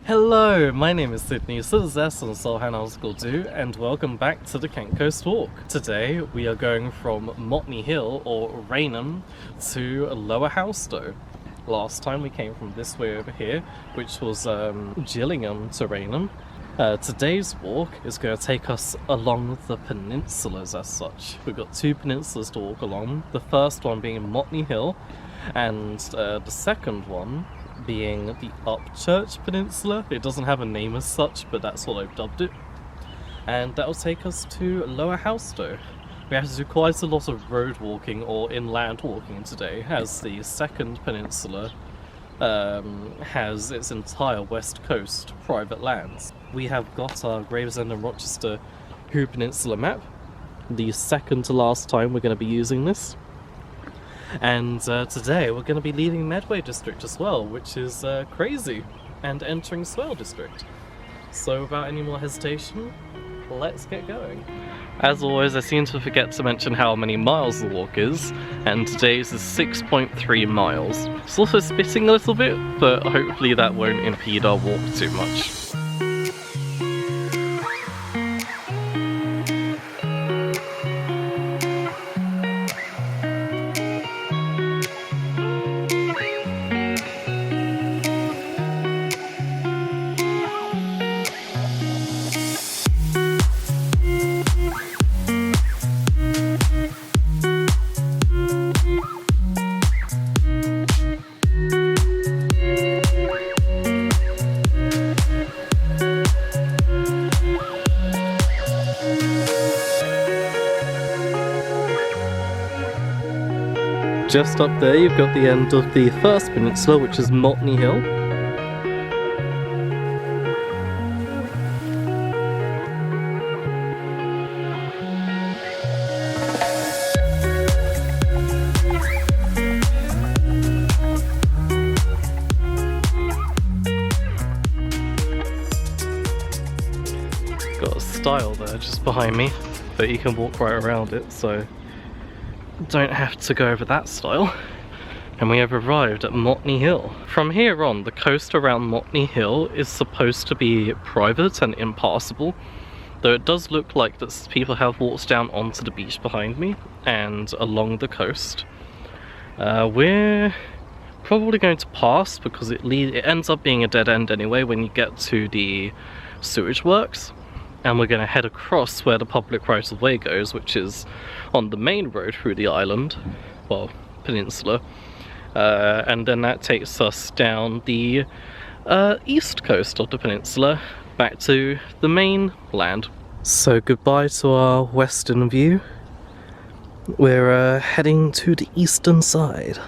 Hello, my name is Sydney, Sidders and Solhanalskull, and welcome back to the Kent Coast Walk. Today we are going from Motney Hill, or Rainham, to Lower Halstow. Last time we came from this way over here, which was Gillingham to Rainham. Today's walk is going to take us along the peninsulas as such. We've got two peninsulas to walk along, the first one being Motney Hill, and the second one being the Upchurch Peninsula. It doesn't have a name as such, but that's what I've dubbed it. And that will take us to Lower Halstow. We have to do quite a lot of road walking or inland walking today, as the second peninsula has its entire west coast private lands. We have got our Gravesend and Rochester Who Peninsula map, the second to last time we're going to be using this. And today we're going to be leaving Medway district as well, which is crazy, and entering Swale district. So without any more hesitation, let's get going. As always, I seem to forget to mention how many miles the walk is, and today's is 6.3 miles. It's also spitting a little bit, but hopefully that won't impede our walk too much. Just up there you've got the end of the first peninsula, which is Motney Hill. Got a stile there just behind me, but you can walk right around it, so don't have to go over that style. And we have arrived at Motney Hill. From here on, the coast around Motney Hill is supposed to be private and impassable, though it does look like that people have walked down onto the beach behind me and along the coast. We're probably going to pass because it ends up being a dead end anyway when you get to the sewage works. And we're going to head across where the public right-of-way goes, which is on the main road through the island, well, peninsula, and then that takes us down the east coast of the peninsula back to the main land. So goodbye to our western view. We're heading to the eastern side.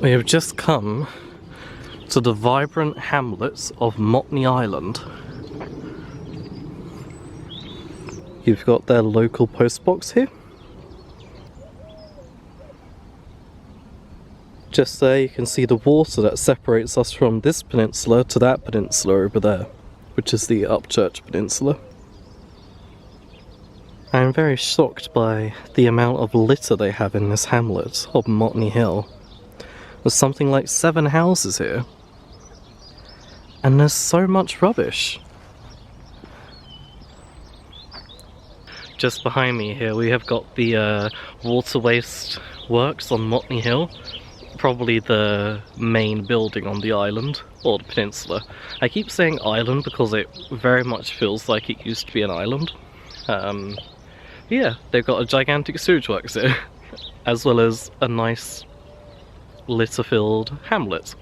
We have just come to the vibrant hamlets of Motney Island. You've got their local post box here. Just there you can see the water that separates us from this peninsula to that peninsula over there, which is the Upchurch Peninsula. I am very shocked by the amount of litter they have in this hamlet of Motney Hill. There's something like 7 houses here, and there's so much rubbish. Just behind me here we have got the water waste works on Motney Hill, probably the main building on the island, or the peninsula. I keep saying island because it very much feels like it used to be an island. Yeah, they've got a gigantic sewage works here, as well as a nice litter-filled hamlet.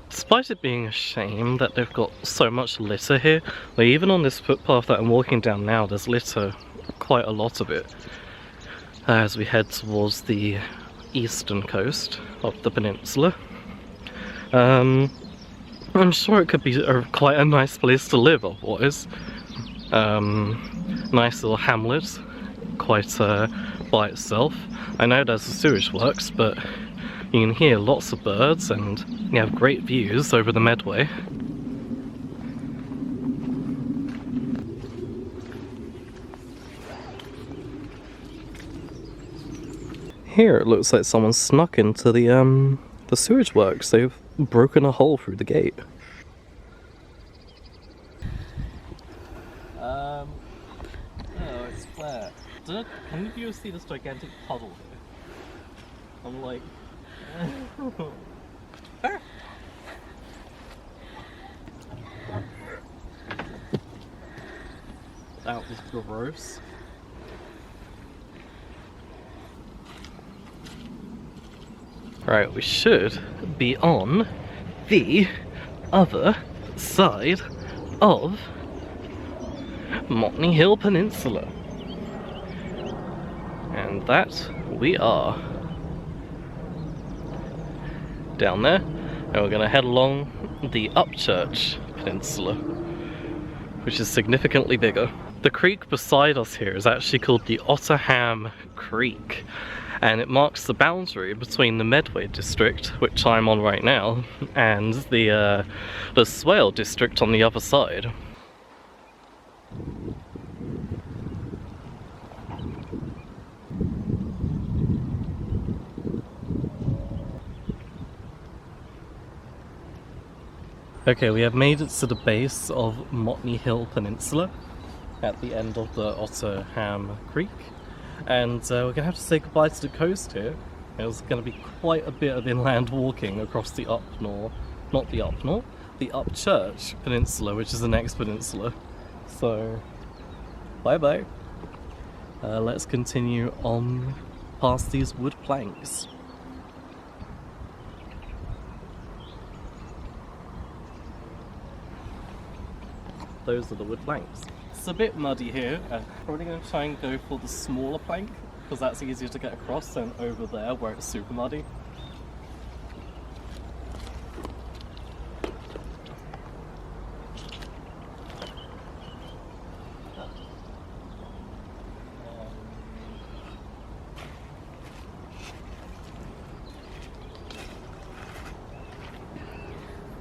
Despite it being a shame that they've got so much litter here, like even on this footpath that I'm walking down now, there's litter, quite a lot of it, as we head towards the eastern coast of the peninsula. I'm sure it could be quite a nice place to live otherwise. Nice little hamlet, quite by itself. I know there's the sewage works, but you can hear lots of birds and you have great views over the Medway. Here it looks like someone snuck into the sewage works. They've broken a hole through the gate. Oh, it's flat. Can you see this gigantic puddle here? I'm like... That was gross. Right, we should be on the other side of Motney Hill Peninsula. And that we are. Down there, and we're going to head along the Upchurch Peninsula, which is significantly bigger. The creek beside us here is actually called the Otterham Creek, and it marks the boundary between the Medway district, which I'm on right now, and the Swale district on the other side. Okay, we have made it to the base of Motney Hill Peninsula at the end of the Otterham Creek, and we're going to have to say goodbye to the coast here. There's going to be quite a bit of inland walking across the the Upchurch Peninsula, which is the next peninsula. So, bye bye. Let's continue on past these wood planks. Those are the wood planks. It's a bit muddy here. Probably going to try and go for the smaller plank, because that's easier to get across than over there where it's super muddy.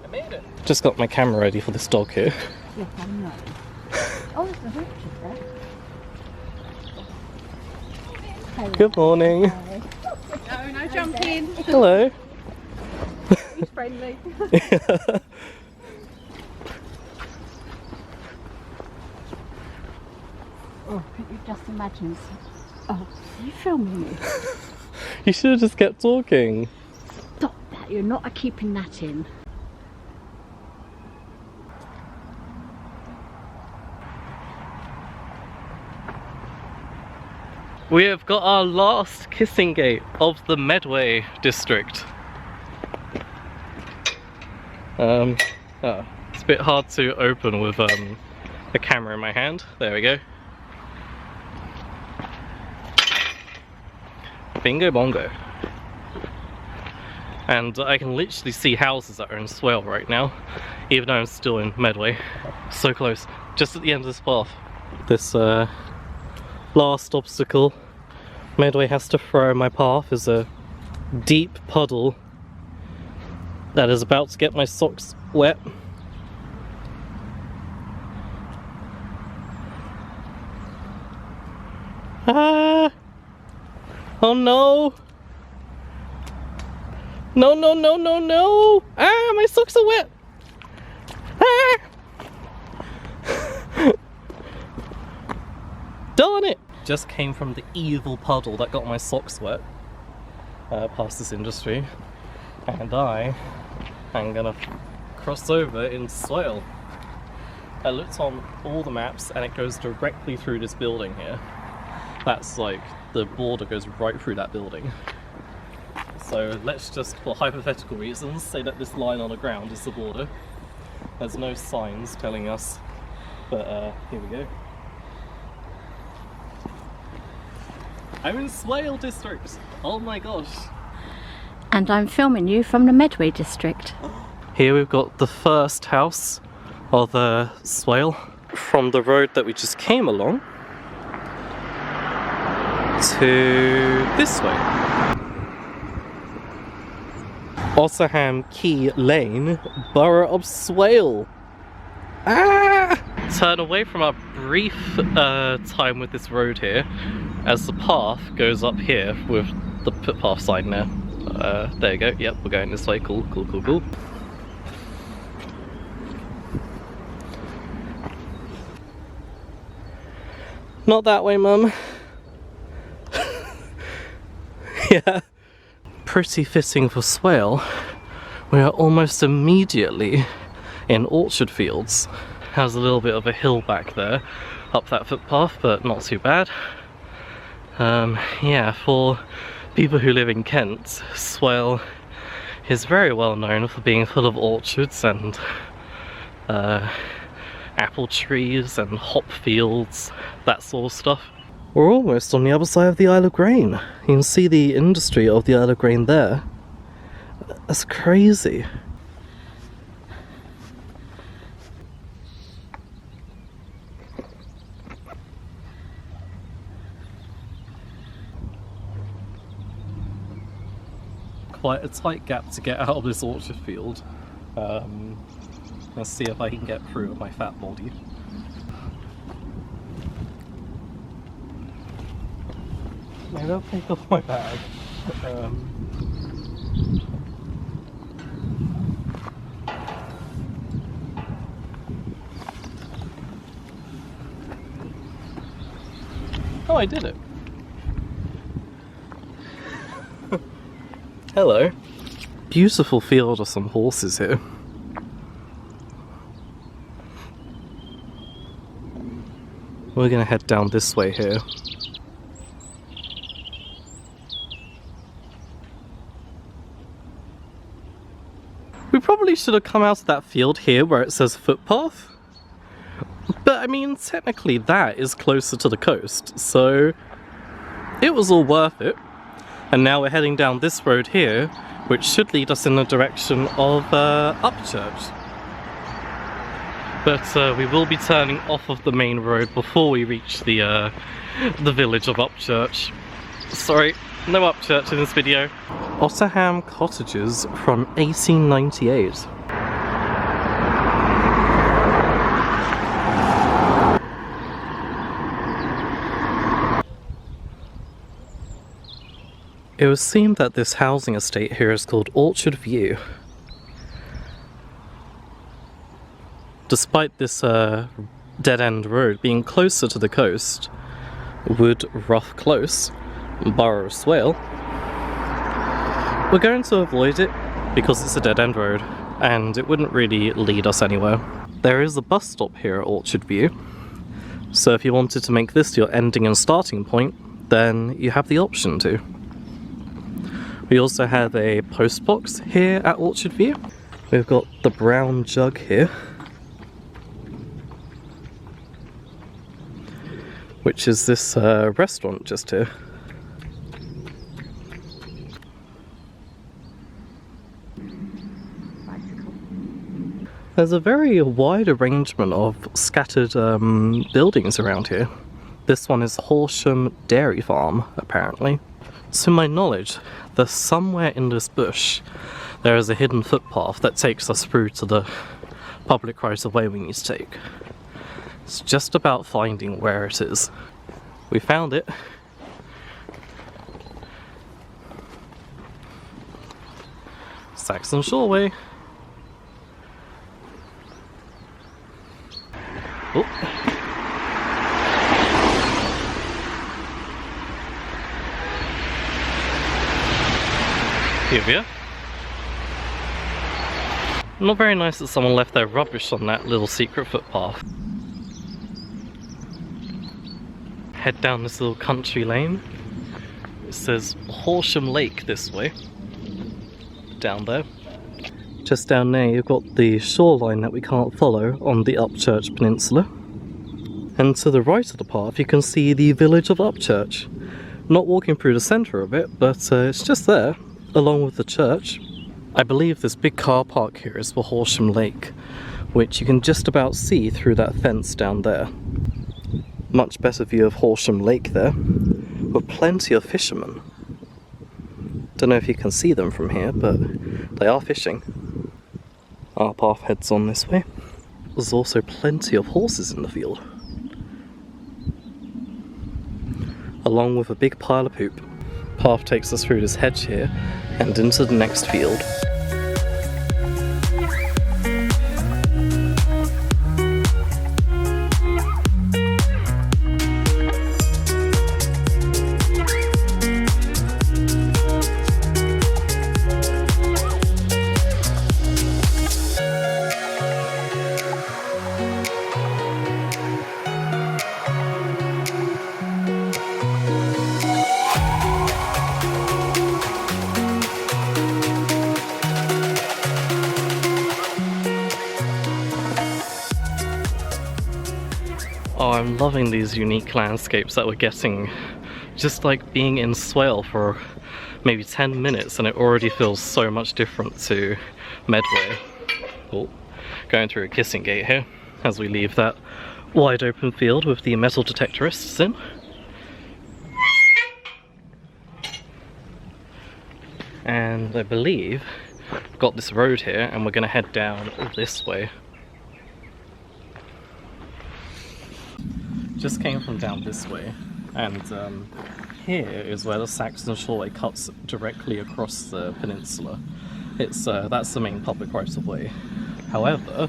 I made it! Just got my camera ready for this dog here. Yes, I'm not. Oh, there's a Richard there. Hello. Good morning. No jumping. Hello. He's friendly. Oh, could you just imagine? Oh, are you filming me? You should have just kept talking. Stop that, you're not keeping that in. We have got our last kissing gate of the Medway district. It's a bit hard to open with a camera in my hand. There we go. Bingo bongo. And I can literally see houses that are in Swale right now, even though I'm still in Medway. So close, just at the end of this path. This last obstacle Medway has to throw in my path is a deep puddle that is about to get my socks wet. Ah! Oh no! No, no, no, no, no! Ah, my socks are wet! Ah! Darn it! Just came from the evil puddle that got my socks wet past this industry, and I am gonna cross over into Swale. I looked on all the maps and it goes directly through this building here. That's like, the border goes right through that building. So let's just, for hypothetical reasons, say that this line on the ground is the border. There's no signs telling us, but here we go. I'm in Swale district! Oh my gosh! And I'm filming you from the Medway district. Here we've got the first house of Swale from the road that we just came along. to this way. Otterham Quay Lane, Borough of Swale. Ah! Turn away from our brief time with this road here, as the path goes up here with the footpath sign there. There you go, yep, we're going this way, cool, cool, cool, cool. Not that way, Mum. Yeah. Pretty fitting for Swale. We are almost immediately in orchard fields. Has a little bit of a hill back there, up that footpath, but not too bad. Yeah, for people who live in Kent, Swale is very well known for being full of orchards and apple trees and hop fields, that sort of stuff. We're almost on the other side of the Isle of Grain. You can see the industry of the Isle of Grain there. That's crazy. Quite a tight gap to get out of this orchard field. Let's see if I can get through with my fat body. Maybe I'll take off my bag. Oh, I did it. Hello. Beautiful field of some horses here. We're gonna head down this way here. We probably should have come out of that field here where it says footpath. But I mean, technically that is closer to the coast, so it was all worth it. And now we're heading down this road here, which should lead us in the direction of Upchurch. But we will be turning off of the main road before we reach the village of Upchurch. Sorry, no Upchurch in this video. Otterham cottages from 1898. It would seem that this housing estate here is called Orchard View. Despite this dead-end road being closer to the coast, Wood Rough Close, Borough of Swale, we're going to avoid it because it's a dead-end road and it wouldn't really lead us anywhere. There is a bus stop here at Orchard View, so if you wanted to make this your ending and starting point, then you have the option to. We also have a post box here at Orchard View. We've got the Brown Jug here, which is this restaurant just here. There's a very wide arrangement of scattered buildings around here. This one is Horsham Dairy Farm, apparently. To my knowledge, there's somewhere in this bush there is a hidden footpath that takes us through to the public right of way we need to take. It's just about finding where it is. We found it. Saxon Shoreway. Oh. Here we are. Not very nice that someone left their rubbish on that little secret footpath. Head down this little country lane. It says Horsham Lake this way. Down there. Just down there you've got the shoreline that we can't follow on the Upchurch Peninsula. And to the right of the path you can see the village of Upchurch. Not walking through the centre of it, but it's just there, along with the church. I believe this big car park here is for Horsham Lake, which you can just about see through that fence down there. Much better view of Horsham Lake there. with plenty of fishermen. Don't know if you can see them from here, but they are fishing. Our path heads on this way. There's also plenty of horses in the field, along with a big pile of poop. Path takes us through this hedge here and into the next field. Oh, I'm loving these unique landscapes that we're getting. Just like being in Swale for maybe 10 minutes and it already feels so much different to Medway. Oh, going through a kissing gate here as we leave that wide open field with the metal detectorists in. And I believe we've got this road here and we're going to head down this way. Just came from down this way, and here is where the Saxon Shoreway cuts directly across the peninsula. That's the main public right-of-way. However,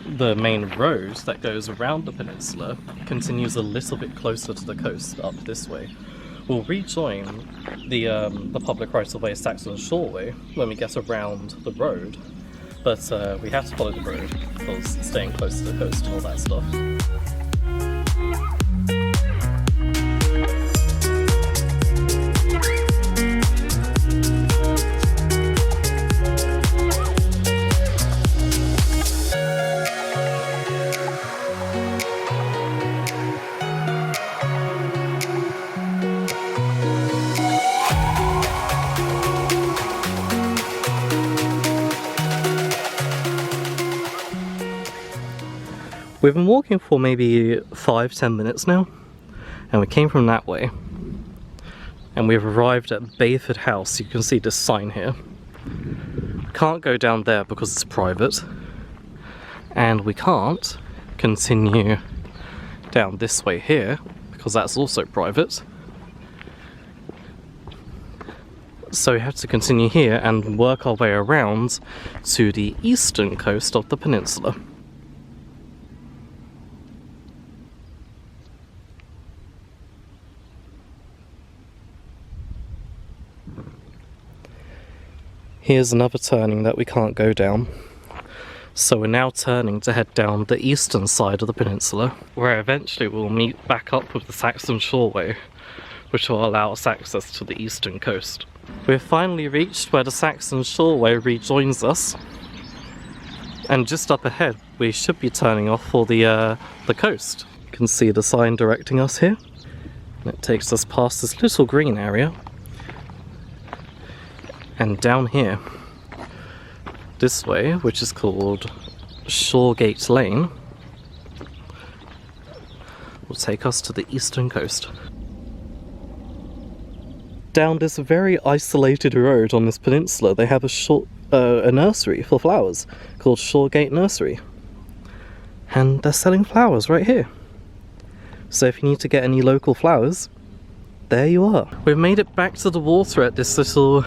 the main road that goes around the peninsula continues a little bit closer to the coast up this way. We'll rejoin the public right-of-way Saxon Shoreway when we get around the road, but we have to follow the road because staying close to the coast and all that stuff. We've been walking for maybe 5-10 minutes now, and we came from that way, and we've arrived at Bayford House. You can see this sign here. Can't go down there because it's private, and we can't continue down this way here because that's also private. So we have to continue here and work our way around to the eastern coast of the peninsula. Here's another turning that we can't go down. So we're now turning to head down the eastern side of the peninsula, where eventually we'll meet back up with the Saxon Shoreway, which will allow us access to the eastern coast. We've finally reached where the Saxon Shoreway rejoins us, and just up ahead we should be turning off for the coast. You can see the sign directing us here, and it takes us past this little green area. And down here, this way, which is called Shoregate Lane, will take us to the eastern coast. Down this very isolated road on this peninsula, they have a nursery for flowers called Shoregate Nursery. And they're selling flowers right here. So if you need to get any local flowers, there you are. We've made it back to the water at this little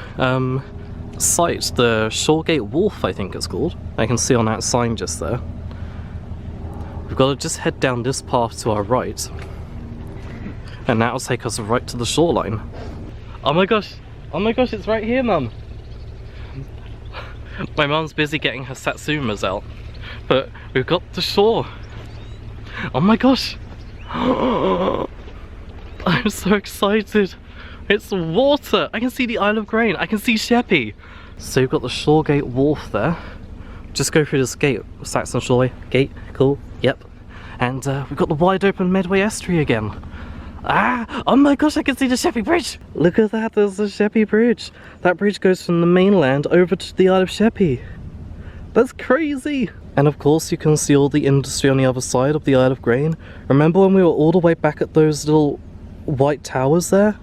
site, the Shoregate Wharf I think it's called. I can see on that sign just there. We've got to just head down this path to our right, and that will take us right to the shoreline. Oh my gosh, it's right here, Mum. My mum's busy getting her satsumas out, but we've got the shore. Oh my gosh. I'm so excited. It's water. I can see the Isle of Grain. I can see Sheppey. So you've got the Shoregate Wharf there. Just go through this gate. Saxon Shoreway. Gate. Cool. Yep. And we've got the wide open Medway estuary again. Ah! Oh my gosh, I can see the Sheppey Bridge. Look at that. There's the Sheppey Bridge. That bridge goes from the mainland over to the Isle of Sheppey. That's crazy. And of course you can see all the industry on the other side of the Isle of Grain. Remember when we were all the way back at those little white towers there?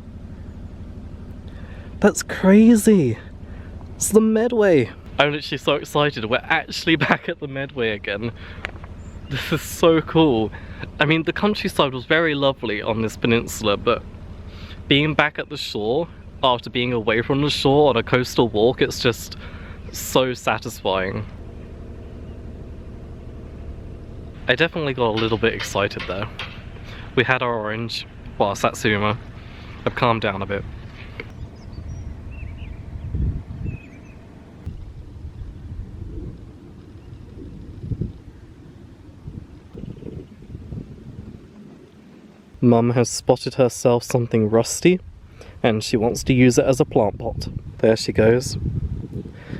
That's crazy! It's the Medway! I'm literally so excited, we're actually back at the Medway again. This is so cool. I mean, the countryside was very lovely on this peninsula, but being back at the shore, after being away from the shore on a coastal walk, it's just so satisfying. I definitely got a little bit excited there. We had our orange, well, Satsuma. I've calmed down a bit. Mum has spotted herself something rusty, and she wants to use it as a plant pot. There she goes.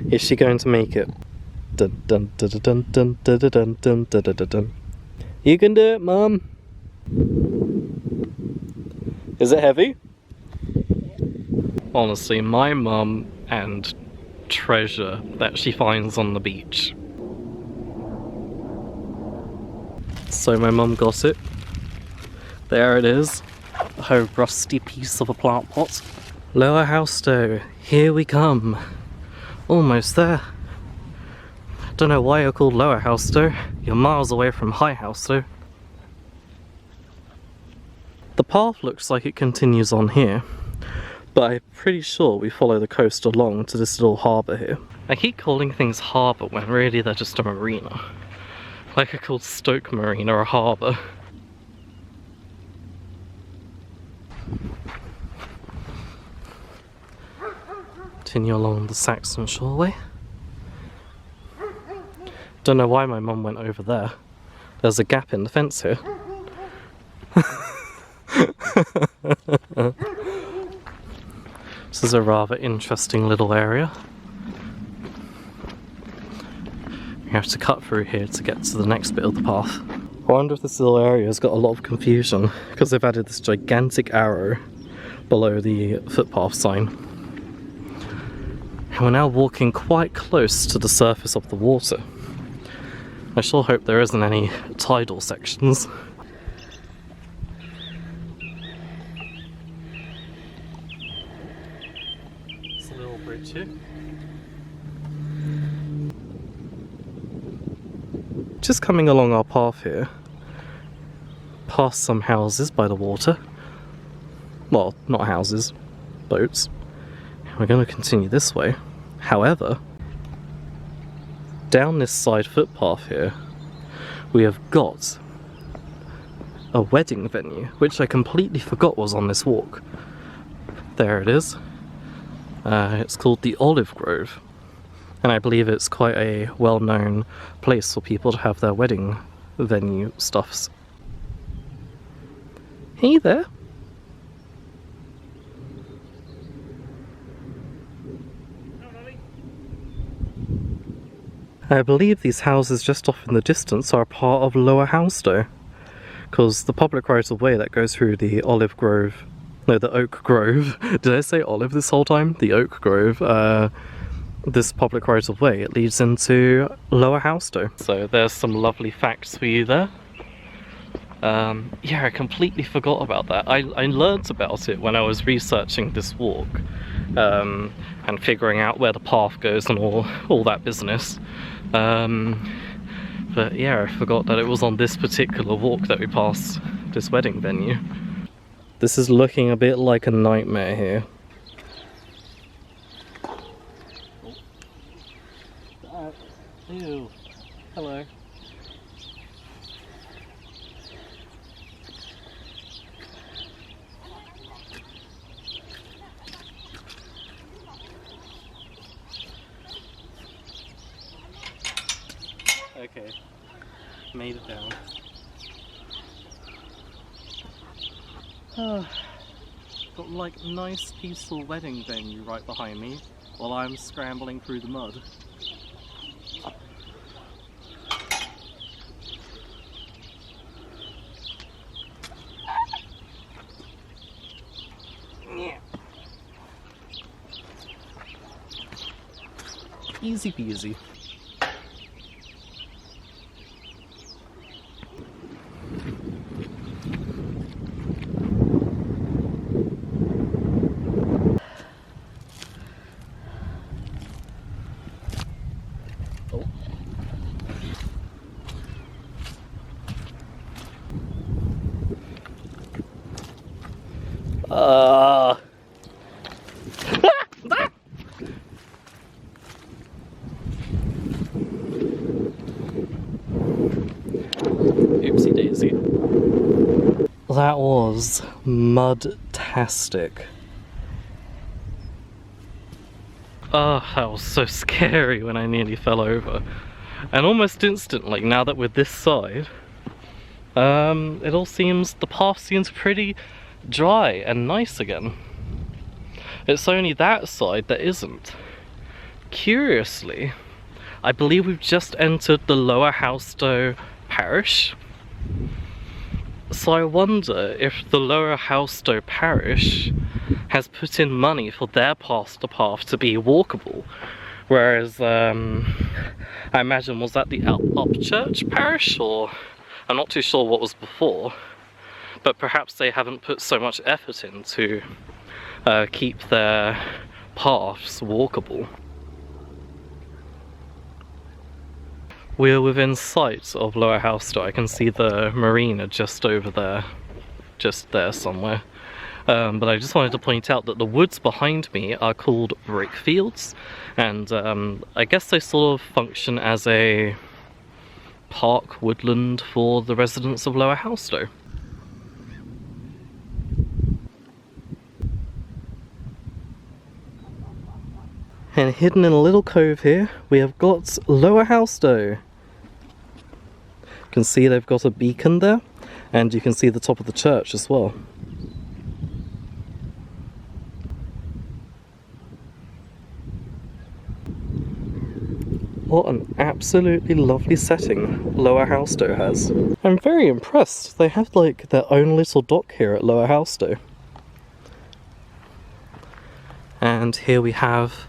Is she going to make it? Dun dun dun dun dun dun dun dun dun dun dun. You can do it, Mum. Is it heavy? Honestly, my mum and treasure that she finds on the beach. So my mum got it. There it is, her rusty piece of a plant pot. Lower Halstow, here we come. Almost there. Don't know why you're called Lower Halstow. You're miles away from High Halstow. The path looks like it continues on here, but I'm pretty sure we follow the coast along to this little harbour here. I keep calling things harbour when really they're just a marina. Like I called Stoke Marina a harbour. Continue along the Saxon shoreway. Don't know why my mum went over there. There's a gap in the fence here. This is a rather interesting little area. You have to cut through here to get to the next bit of the path. I wonder if this little area has got a lot of confusion because they've added this gigantic arrow below the footpath sign. And we're now walking quite close to the surface of the water. I sure hope there isn't any tidal sections. It's a little bridge here. Just coming along our path here, past some houses by the water. Well, not houses, boats. We're going to continue this way. However, down this side footpath here, we have got a wedding venue, which I completely forgot was on this walk. There it is. It's called the Olive Grove, and I believe it's quite a well-known place for people to have their wedding venue stuffs. Hey there. I believe these houses just off in the distance are part of Lower Halstow, because the public right of way that goes through the Olive Grove, no, the Oak Grove, did I say olive this whole time? The Oak Grove, this public right of way, it leads into Lower Halstow. So there's some lovely facts for you there. Yeah, I completely forgot about that. I learnt about it when I was researching this walk, and figuring out where the path goes and all that business. But yeah, I forgot that it was on this particular walk that we passed this wedding venue. This is looking a bit like a nightmare here. Ew. Hello. Okay, made it down. Got like nice peaceful wedding venue right behind me while I'm scrambling through the mud. Yeah. Easy peasy. Oopsie daisy. That was mud-tastic. Oh, that was so scary when I nearly fell over. And almost instantly, now that we're this side, the path seems pretty dry and nice again. It's only that side that isn't. Curiously, I believe we've just entered the Lower Halstow parish. So I wonder if the Lower Halstow parish has put in money for their path to be walkable. Whereas, I imagine, was that the Upchurch parish, or I'm not too sure what was before, but perhaps they haven't put so much effort in to keep their paths walkable. We're within sight of Lower Halstow. I can see the marina just over there, just there somewhere. But I just wanted to point out that the woods behind me are called brickfields, and I guess they sort of function as a park woodland for the residents of Lower Halstow. And hidden in a little cove here, we have got Lower Halstow. You can see they've got a beacon there, and you can see the top of the church as well. What an absolutely lovely setting Lower Halstow has. I'm very impressed. They have like their own little dock here at Lower Halstow. And here we have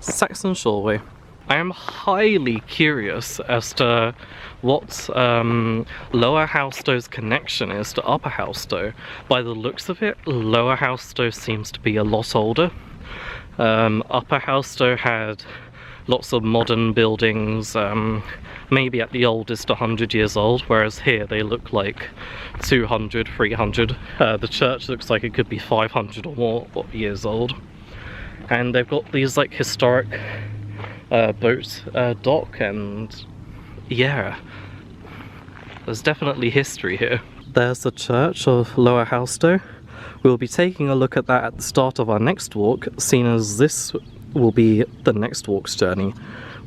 Saxon Shoreway. I am highly curious as to what Lower Halstow's connection is to Upper Halstow. By the looks of it, Lower Halstow seems to be a lot older. Upper Halstow had lots of modern buildings, maybe at the oldest 100 years old, whereas here they look like 200, 300. The church looks like it could be 500 or more years old. And they've got these like historic boat dock, and yeah, there's definitely history here. There's the church of Lower Halstow. We'll be taking a look at that at the start of our next walk, seeing as this will be the next walk's journey.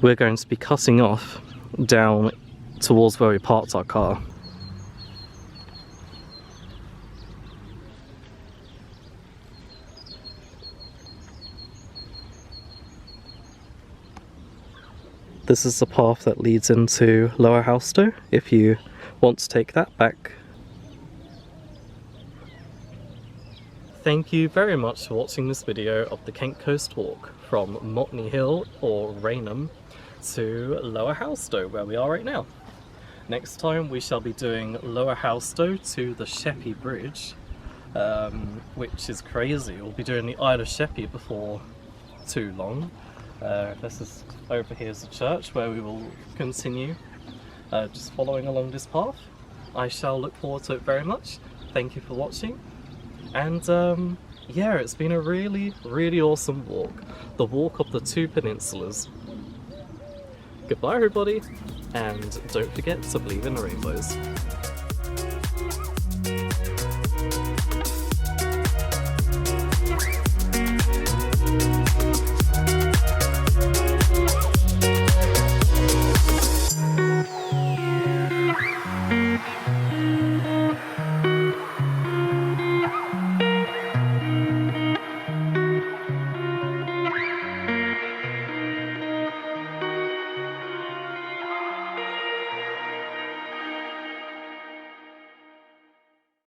We're going to be cutting off down towards where we parked our car. This is the path that leads into Lower Halstow, if you want to take that back. Thank you very much for watching this video of the Kent Coast Walk from Motney Hill, or Rainham, to Lower Halstow, where we are right now. Next time we shall be doing Lower Halstow to the Sheppey Bridge, which is crazy. We'll be doing the Isle of Sheppey before too long. This is over here is the church where we will continue just following along this path. I shall look forward to it very much. Thank you for watching, and yeah, it's been a really awesome walk. The walk of the two peninsulas. Goodbye everybody, and don't forget to believe in the rainbows.